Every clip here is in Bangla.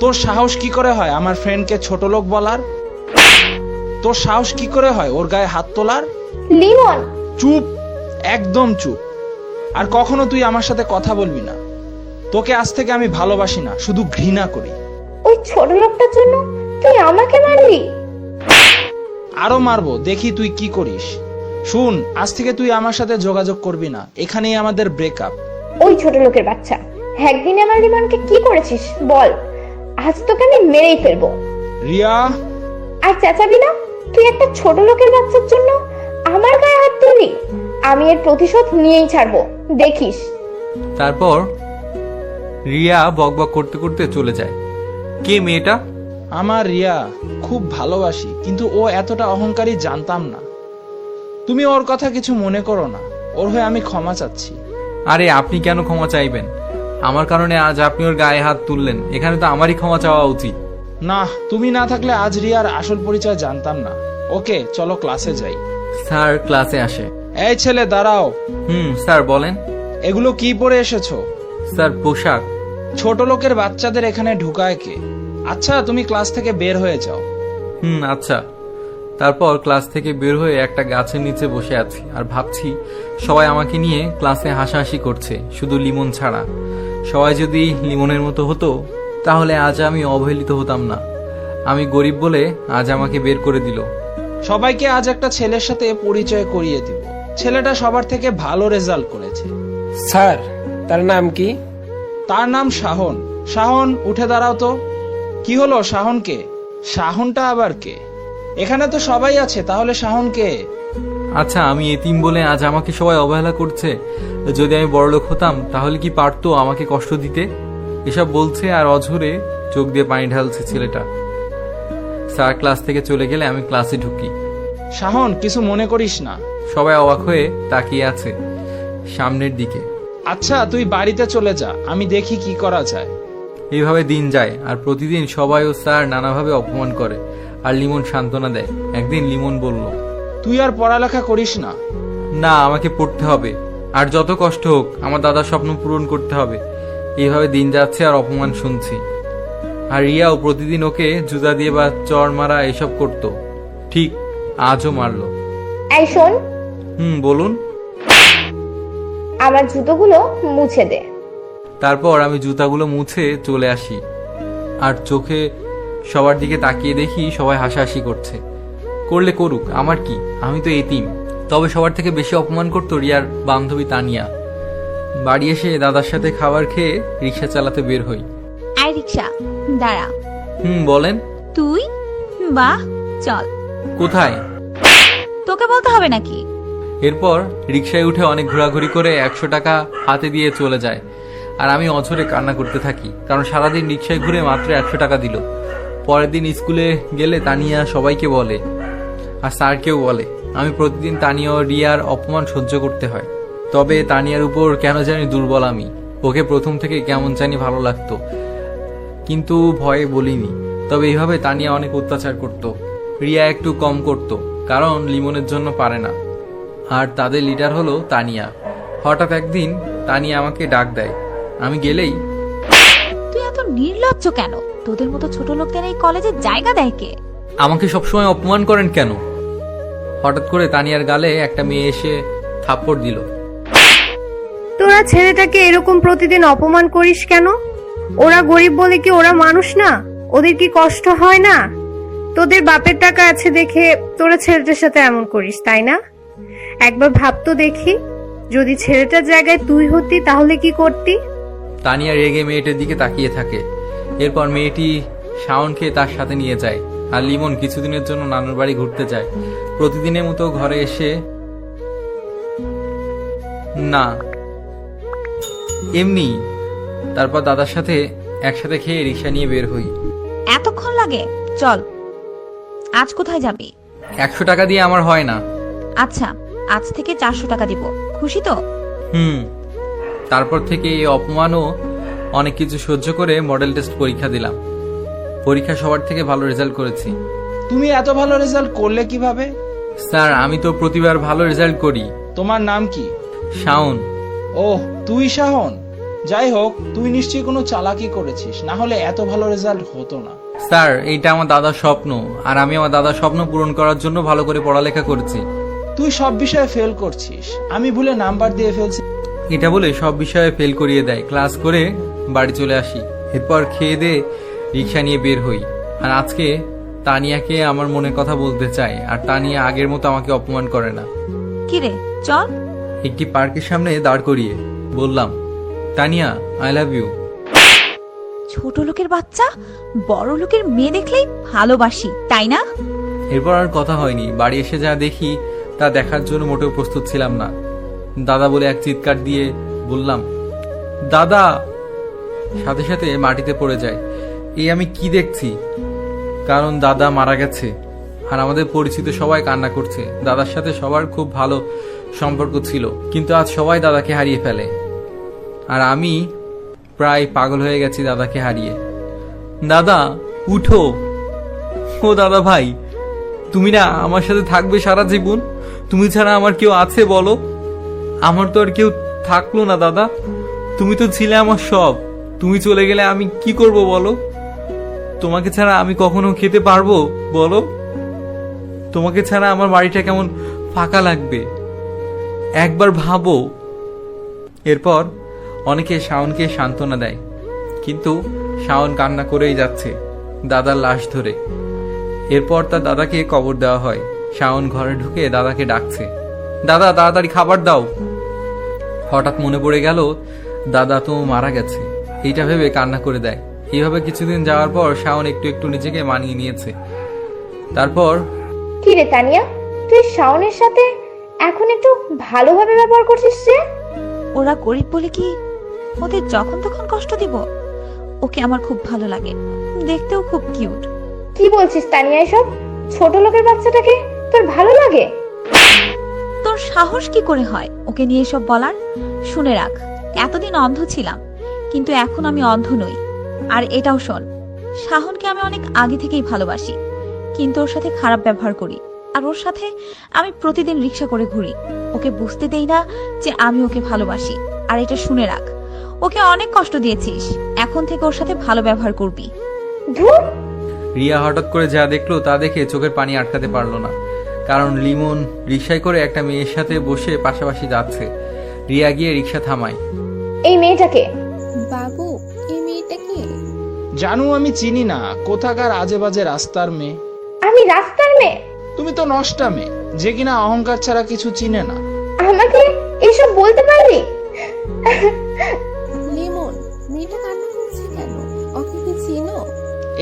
তোর সাহস কি করে হয় আমার ফ্রেন্ডকে ছোট লোক বলার? তোর সাহস কি করে হয় ওর গায়ে হাত তোলার? লিমন, চুপ, একদম চুপ। আর কখনো তুই আমার সাথে কথা বলবি না। তোকে আজ থেকে আমি ভালোবাসি না, শুধু ঘৃণা করি। ওই ছোট লোকটার জন্য তুই আমাকে মারলি? আরো মারবো, দেখি তুই কি করিস। শুন, আজ থেকে তুই আমার সাথে যোগাযোগ করবি না, এখানেই আমাদের ব্রেকআপ। ওই ছোট লোকের বাচ্চা, একদিন আমার লিমনকে কি করেছিস বল? আজ তোকে আমি মেরেই ফেলবো। রিয়া, আর চেঁচাবি না। তুই একটা ছোট লোকের বাচ্চার জন্য আমার গায়ে হাত তুললি। আমি এর প্রতিশোধ নিয়েই ছাড়বো, দেখিস। তারপর রিয়া বকবক করতে করতে চলে যায়। কে মেয়েটা? আমার রিয়া, খুব ভালোবাসি, কিন্তু ও এতটা অহংকারী জানতাম না। তুমি ওর কথা কিছু মনে করো না, ওর হয়ে আমি ক্ষমা চাচ্ছি। আরে আপনি কেন ক্ষমা চাইবেন? আমার কারণে আজ আপনি ওর গায়ে হাত তুললেন, এখানে তো আমারই ক্ষমা চাওয়া উচিত। না, তুমি না থাকলে আজ রিয়ার আসল পরিচয় জানতাম না। ওকে, চলো ক্লাসে যাই। স্যার ক্লাসে আসে। এই ছেলে, দাঁড়াও। স্যার বলেন। এগুলো কি পরে এসেছো? স্যার পোশাক। ছোট লোকের বাচ্চাদের এখানে ঢুকায় কে? আচ্ছা, তুমি ক্লাস থেকে বের হয়ে যাও। আচ্ছা। তারপর ক্লাস থেকে বের হয়ে একটা গাছের নিচে বসে আছি আর ভাবছি সবাই আমাকে নিয়ে ক্লাসে হাসাহাসি করছে, শুধু লিমন ছাড়া। সবাই যদি লিমনের মতো হতো তাহলে আজ আমি অবহেলিত হতাম না। আমি গরিব বলে আজ আমাকে বের করে দিল। সবাইকে আজ একটা ছেলের সাথে পরিচয় করিয়ে দিব। ছেলেটা সবার থেকে ভালো রেজাল্ট করেছে। স্যার, তার নাম কি? তার নাম শাহন। শাহন, উঠে দাঁড়াও তো। কি হলো, শাহনকে? শাহনটা আবার কে? এখানে তো সবাই আছে, তাহলে শাহন কে? আচ্ছা, আমি এতিম বলে আজ আমাকে সবাই অবহেলা করছে। যদি আমি বড়লোক হতাম তাহলে কি পারতো আমাকে কষ্ট দিতে? এসব বলছে আর অঝরে চোখ দিয়ে পানি ঢালছে ছেলেটা। স্যার ক্লাস থেকে চলে গেলে আমি ক্লাসে ঢুকি। শাহন, কিছু মনে করিস না। সবাই অবাক হয়ে তাকিয়ে আছে সামনের দিকে। আচ্ছা, তুই বাড়িতে চলে যা, আমি দেখি কি করা যায়। এইভাবে দিন যায় আর প্রতিদিন সবাই ও স্যার নানাভাবে অপমান করে আর লিমন সান্ত্বনা দেয়। একদিন লিমন বলল, তুই আর পড়ালেখা করিস না? না, আমাকে পড়তে হবে, আর যত কষ্ট হোক আমার দাদার স্বপ্ন পূরণ করতে হবে। এইভাবে দিন যাচ্ছে আর অপমান শুনছি। আর রিয়াও প্রতিদিন ওকে জুতা দিয়ে বা চড় মারা এসব করতো। ঠিক আজও মারলো। এই শোন, বলুন। আমার জুতোগুলো মুছে দে। তারপর আমি জুতাগুলো মুছে চলে আসি আর চোখে সবার দিকে তাকিয়ে দেখি সবাই হাসাহাসি করছে। করলে করুক, আমার কি, আমি তো এতিম। তবে সবার থেকে বেশি অপমান করতো রিয়ার বান্ধবী তানিয়া। বাড়ি এসে দাদার সাথে খাবার খেয়ে রিক্সা চালাতে বের হই। আই রিক্সা, দাঁড়া। বলেন। তুই? বাহ, চল। কোথায়? তোকে বলতে হবে নাকি? এরপর রিক্সায় উঠে অনেক ঘোরাঘুরি করে 100 টাকা হাতে দিয়ে চলে যায় আর আমি অঝরে কান্না করতে থাকি, কারণ সারাদিন রিক্সায় ঘুরে মাত্র 100 টাকা দিল। পরের দিন স্কুলে গেলে তানিয়া সবাইকে বলে আর স্যারকেও বলে আমি প্রতিদিন তানিয়া ও রিয়ার অপমান সহ্য করতে হয়। তবে তানিয়ার উপর কেন জানি দুর্বল আমি। ওকে প্রথম থেকে কেমন জানি ভালো লাগতো, কিন্তু ভয়ে বলিনি। তবে এইভাবে তানিয়া অনেক অত্যাচার করত। রিয়া একটু কম করত, কারণ লিমনের জন্য পারে না। আর তাদের লিডার হলো তানিয়া। হঠাৎ একদিন তানিয়া আমাকে ডাক দেয়। আমি গেলেই, তুই এত নির্লজ্জ কেন? তোদের মতো ছোট লোকদের এই কলেজে জায়গা দেয় কে? আমাকে সবসময় অপমান করেন কেন? হঠাৎ করে তানিয়ার গালে একটা মেয়ে এসে থাপ্পড় দিল। তোরা ছেলেটাকে এরকম প্রতিদিন অপমান করিস কেন? ওরা গরিব বলে কি ওরা মানুষ না? ওদের কি কষ্ট হয় না? তোদের বাপের টাকা আছে দেখে তোরা ছেলেটার সাথে এমন করিস, তাই না? একবার ভাবতো দেখি, যদি ছেলেটার জায়গায় তুই হতি তাহলে কি করতি? তানিয়া রেগে মেয়েটার দিকে তাকিয়ে থাকে। এরপর মেয়েটি শাওনকে তার সাথে নিয়ে যায় আর লিমন কিছুদিনের জন্য নানুর বাড়ি ঘুরতে যায়। প্রতিদিনের মতো ঘরে এসে না, এমনি। তারপর দাদার সাথে একসাথে খেয়ে রিক্সা নিয়ে বের হই। এতক্ষণ লাগে? চল। আজ কোথায় যাবি? 100 টাকা দিয়ে আমার হয় না। আচ্ছা, আজ থেকে 400 টাকা দিব। খুশি তো? তারপর থেকে এই অপমানও অনেক কিছু সহ্য করে মডেল টেস্ট পরীক্ষা দিলাম। পরীক্ষা সবার থেকে ভালো রেজাল্ট করেছি। তুমি এত ভালো রেজাল্ট করলে কিভাবে? স্যার, আমি তো প্রতিবার ভালো রেজাল্ট করি। তোমার নাম কি? শাওন। ওহ, তুই শাহন। যাই হোক, তুই নিশ্চয়ই কোনো চালাকি করেছিস, না হলে এত ভালো রেজাল্ট হতো না। স্যার, এইটা আমার দাদার স্বপ্ন, আর আমি আমার দাদার স্বপ্ন পূরণ করার জন্য ভালো করে পড়ালেখা করেছি। তুই সব বিষয়ে ফেল করছিস, আমি ভুলে নাম্বার দিয়ে ফেলছি। এটা বলে সব বিষয়ে ফেল করিয়ে দেয়। ক্লাস করে বাড়ি চলে আসি, এরপর খেয়ে দিয়ে রিক্সা নিয়ে বের হই। আর আজকে তানিয়াকে আমার মনের কথা বলতে চাই, আর তানিয়া আগের মতো আমাকে অপমান করে না। কিরে চল। একটি পার্কের সামনে দাঁড় করিয়ে বললাম, তানিয়া, আই লাভ ইউ। ছোট লোকের বাচ্চা বড় লোকের মেয়ে দেখলেই ভালোবাসি, তাই না? এরপর আর কথা হয়নি। বাড়ি এসে যা দেখি তা দেখার জন্য মোটেও প্রস্তুত ছিলাম না। দাদা বলে এক চিৎকার দিয়ে বললাম, দাদা। সাথে সাথে মাটিতে পড়ে যায়। এই আমি কি দেখছি? কারণ দাদা মারা গেছে, আর আমাদের পরিচিত সবাই কান্না করছে। দাদার সাথে সবার খুব ভালো সম্পর্ক ছিল, কিন্তু আজ সবাই দাদাকে হারিয়ে ফেলে, আর আমি প্রায় পাগল হয়ে গেছি দাদাকে হারিয়ে। দাদা, উঠো। ও দাদা ভাই, তুমি না আমার সাথে থাকবে সারা জীবন? তুমি ছাড়া আমার কেউ আছে বলো? আমার তো আর কেউ থাকলো না দাদা। তুমি তো ছিলে আমার সব। তুমি চলে গেলে আমি কি করব বলো? তোমাকে ছাড়া আমি কখনো খেতে পারবো বলো? তোমাকে ছাড়া আমার বাড়িটা কেমন ফাঁকা লাগবে, একবার ভাবো। এরপর অনেকে শাওনকে সান্ত্বনা দেয়, কিন্তু শাওন কান্না করেই যাচ্ছে দাদার লাশ ধরে। এরপর তার দাদাকে কবর দেওয়া হয়। শাওন ঘরে ঢুকে দাদাকে ডাকছে, দাদা তাড়াতাড়ি খাবার দাও। হঠাৎ মনে পড়ে গেল দাদা তো মারা গেছে। এইটা ভেবে কান্না করে দেয়। এইভাবে কিছুদিন যাওয়ার পর শাওন একটু একটু নিজেকে মানিয়ে নিয়েছে। তারপর, কি রে তানিয়া, তুই শাওনের সাথে এখন একটু ভালোভাবে ব্যবহার করছিস যে? ওরা গরিব বলে কি ওদের যখন তখন কষ্ট দিব? ওকে আমার খুব ভালো লাগে, দেখতেও খুব কিউট। কি বলছিস তানিয়া এসব? ছোট লোকের বাচ্চাটাকে তোর ভালো লাগে? তোর সাহস কি করে হয় ওকে নিয়ে এসব বলার? শুনে রাখ, এতদিন অন্ধ ছিলাম, কিন্তু এখন আমি অন্ধ নই। আর এটাও শোন, শাহনকে আমি অনেক আগে থেকেই ভালোবাসি, কিন্তু ওর সাথে খারাপ ব্যবহার করি, আর ওর সাথে আমি প্রতিদিন রিক্সা করে ঘুরি। ওকে বুঝতে দেই না যে আমি ওকে ভালোবাসি। আর এটা শুনে রাখ, ওকে অনেক কষ্ট দিয়েছিস, এখন থেকে ওর সাথে ভালো ব্যবহার করবি। ধুর, রিয়া হঠাৎ করে যা দেখলো তা দেখে চোখের পানি আটকাতে পারলো না। কারণ লিমন রিক্সায় করে একটা মেয়ের সাথে বসে পাশাপাশি যাচ্ছে। রিয়া গিয়ে রিক্সা থামায়। এই মেয়েটাকে? বাবু, এই মেয়েটা কি? জানু, আমি চিনি না, কোথাকার আজে বাজে রাস্তার মেয়ে। আমি রাস্তার মেয়ে? তুমি তো নষ্টা মেয়ে, যে কিনা অহংকার ছাড়া কিছু চিনে না। আমাকে এসব বলতে পারলি? লিমন, মেয়েটা কান্না করছে কেন? ওকে কি চিনো?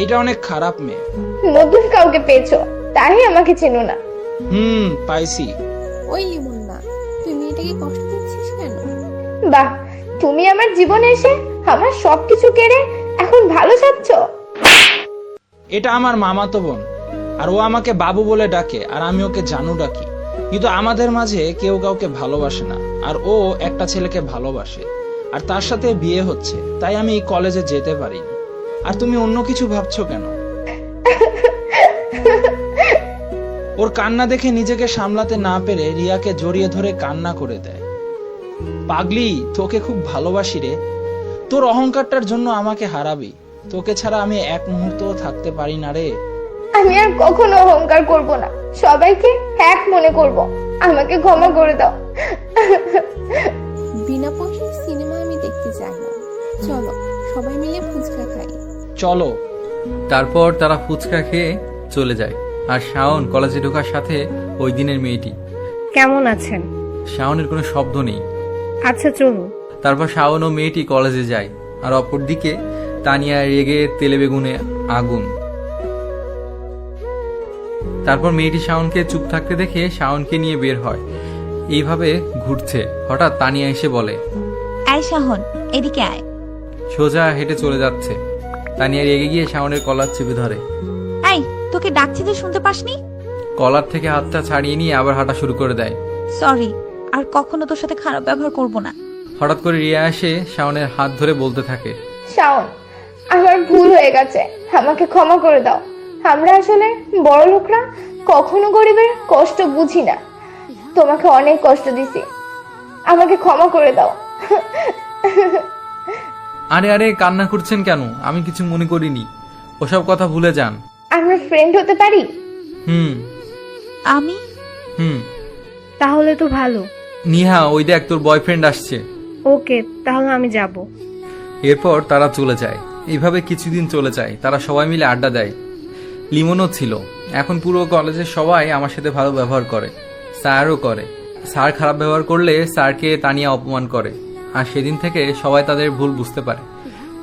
এটা অনেক খারাপ মেয়ে। নতুন কাউকে পেয়েছো, তাই আমাকে চেনো না? পাইছি। ওই লিমন না, তুই মেয়েটাকে কষ্ট দিচ্ছিস কেন? বাহ, তুমি আমার জীবনে এসে আমার সবকিছু কেড়ে এখন ভালো চাচ্ছ? এটা আমার মামাতো বোন, আর ও আমাকে বাবু বলে ডাকে, আর আমি ওকে জানু ডাকি। কিন্তু আমাদের মাঝে কেউ কাউকে ভালোবাসে না, আর ও একটা ছেলেকে ভালোবাসে, আর তার সাথে বিয়ে হচ্ছে, তাই আমি এই কলেজে যেতে পারিনি। আর তুমি অন্য কিছু ভাবছো কেন? ওর কান্না দেখে নিজেকে সামলাতে না পেরে রিয়াকে জড়িয়ে ধরে কান্না করে দেয়। পাগলি, তোকে খুব ভালোবাসি রে। তোর অহংকারটার জন্য আমাকে হারাবি। তোকে ছাড়া আমি এক মুহূর্তও থাকতে পারি না রে। আমি আর কখনো অহংকার করব না, সবাইকে এক মনে করব। আমাকে ক্ষমা করে দাও। বিনা পয়সার সিনেমা আমি দেখতে চাই না। চলো সবাই মিলে ফুচকা খাই। চলো। তারপর তারা ফুচকা খেয়ে চলে যায়। আর শাওন কলেজে ঢোকার সাথে ওই দিনের মেয়েটি। কেমন আছেন? শাওনের কোনো শব্দ নেই। আচ্ছা চলুন। তারপর শাওন ও মেয়েটি কলেজে যায়, আর অপরদিকে তানিয়া রেগে তেলে বেগুনে আগুন। তারপর মেয়েটি শাওনকে চুপ থাকতে দেখে শাওনকে নিয়ে বের হয়। এইভাবে ঘুরছে, হঠাৎ তানিয়া এসে বলে, আয় শাহন, এদিকে আয়। সোজা হেঁটে চলে যাচ্ছে। তানিয়া রেগে গিয়ে শাওনের কলার চেপে ধরে। এই, তোকে ডাকছি যে শুনতে পাসনি? কলার থেকে হাতটা ছাড়িয়ে নিয়ে আবার হাঁটা শুরু করে দেয়। সরি, আর কখনো তোর সাথে খারাপ ব্যবহার করব না। হঠাৎ করে রিয়া এসে শাওনের হাত ধরে বলতে থাকে, শাওন, আমার ভুল হয়ে গেছে, আমাকে ক্ষমা করে দাও। আমরা আসলে বড় লোকরা কখনো গরিবের কষ্ট বুঝি না। তোমাকে অনেক কষ্ট দিছি, আমাকে ক্ষমা করে দাও। আরে আরে কান্না করছেন কেন? আমি কিছু মনে করিনি, ওসব কথা ভুলে যান। আমরা ফ্রেন্ড হতে পারি? হুম আমি হুম। তাহলে তো ভালো। নিহা, ওই দেখ তোর বয়ফ্রেন্ড আসছে। ওকে, তাহলে আমি যাব। এরপর তারা চলে যায়। এইভাবে কিছুদিন চলে যায়, তারা সবাই মিলে আড্ডা দেয়। লিমনও ছিল। এখন পুরো কলেজের সবাই আমার সাথে ভালো ব্যবহার করে, স্যারও করে। স্যার খারাপ ব্যবহার করলে স্যারকে তানিয়া অপমান করে, আর সেদিন থেকে সবাই তাদের ভুল বুঝতে পারে।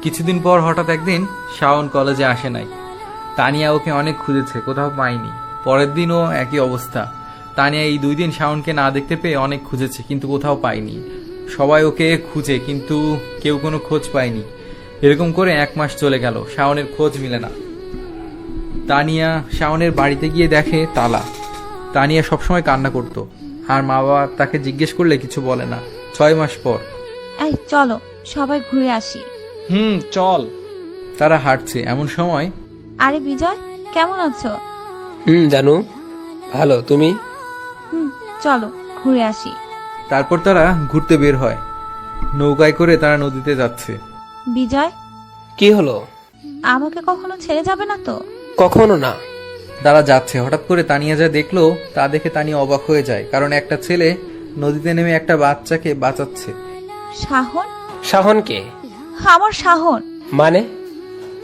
কিছুদিন পর হঠাৎ একদিন শাওন কলেজে আসে নাই। তানিয়া ওকে অনেক খুঁজেছে, কোথাও পায়নি। পরের দিনও একই অবস্থা। তানিয়া এই 2 দিন শাওনকে না দেখতে পেয়ে অনেক খুঁজেছে, কিন্তু কোথাও পায়নি। সবাই ওকে খুঁজে, কিন্তু কেউ কোনো খোঁজ পায়নি। এরকম করে 1 মাস চলে গেল, শাওনের খোঁজ মিলে না। তানিয়া শাওনের বাড়িতে গিয়ে দেখে তালা। তানিয়া সবসময় কান্না করত, আর মা বাবা তাকে জিজ্ঞেস করলে কিছু বলে না। 6 মাস পর এই চলো সবাই ঘুরে আসি। চল। তারা হাঁটছে, এমন সময় আরে বিজয়, কেমন আছো? জানু ভালো, তুমি? চলো ঘুরে আসি। তারপর তারা ঘুরতে বের হয়। নৌকায় করে তারা নদীতে যাচ্ছে। বিজয়, কি হলো? আমাকে কখনো ছেড়ে যাবে না তো? কখনো না। তারা যাচ্ছে, হঠাৎ করে তানিয়া যা দেখলো তা দেখে তানিয়া অবাক হয়ে যায়, কারণ একটা ছেলে নদীতে নেমে একটা বাচ্চাকে বাঁচাচ্ছে। শাহন? শাহনকে? আমার শাহন। মানে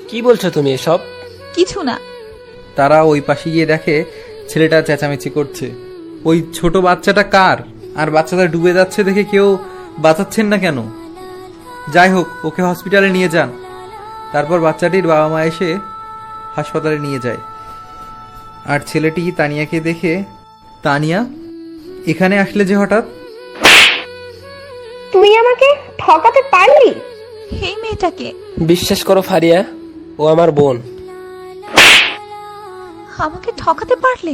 কি বলছো তুমি এসব? কিছু না। তারা ওই পাশে গিয়ে দেখে ছেলেটা চেঁচামেচি করছে। ওই ছোট বাচ্চাটা কার? আর বাচ্চাটা ডুবে যাচ্ছে দেখে কেউ বাঁচাচ্ছেন না কেন? যাই হোক, ওকে হসপিটালে নিয়ে যান। তারপর বাচ্চাটির বাবা মা এসে হাসপাতালে নিয়ে যায়। আর ছেলেটি তানিয়াকে দেখে, তানিয়া এখানে আসলে যে হঠাৎ? তুই আমাকে ঠকাতে পারলি? এই মেয়েটাকে বিশ্বাস করো ফারিয়া, ও আমার বোন। আমাকে ঠকাতে পারলে?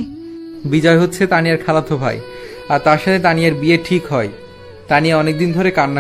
বিজয় হচ্ছে তানিয়ার খালাতো ভাই, আর তার সাথে তানিয়ার বিয়ে ঠিক হয়। তানিয়া অনেকদিন ধরে কান্না